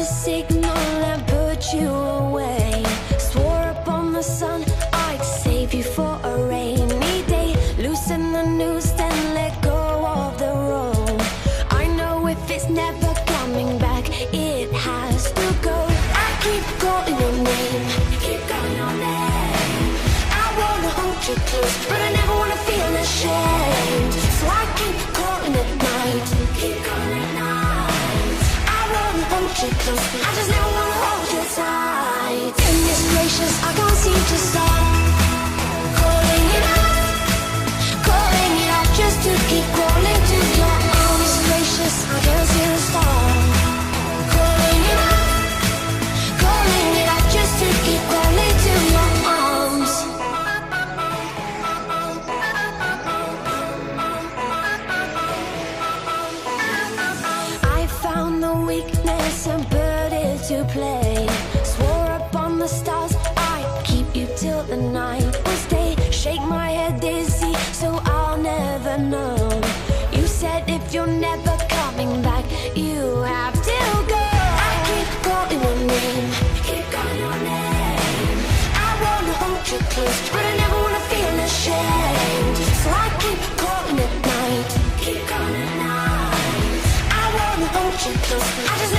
signal and put you away. Swore upon the sun I'd save you for a rainy day. Loosen the noose, then let go of the rope. I know if it's never coming back, it has to go. I keep calling your name, keep calling your name. I wanna hold you close, but I never wanna feel ashamed. So I keep calling at night, keep calling at night. I wanna hold you close, I just never wanna hold you tight. Goodness gracious, I can't seem to stop calling it out just to keep calling to your arms. Gracious, I can't seem to stop calling it out just to keep calling to your arms. I found the weakness and put it to play. Swore upon the stars I'd keep you till the night was day. Shake my head dizzy so I'll never know. You said if you're never coming back, you have to go. I keep calling your name, keep calling your name. I wanna hold you close, but I never wanna feel ashamed. So I keep calling at night, keep calling at night. I wanna hold you close, I just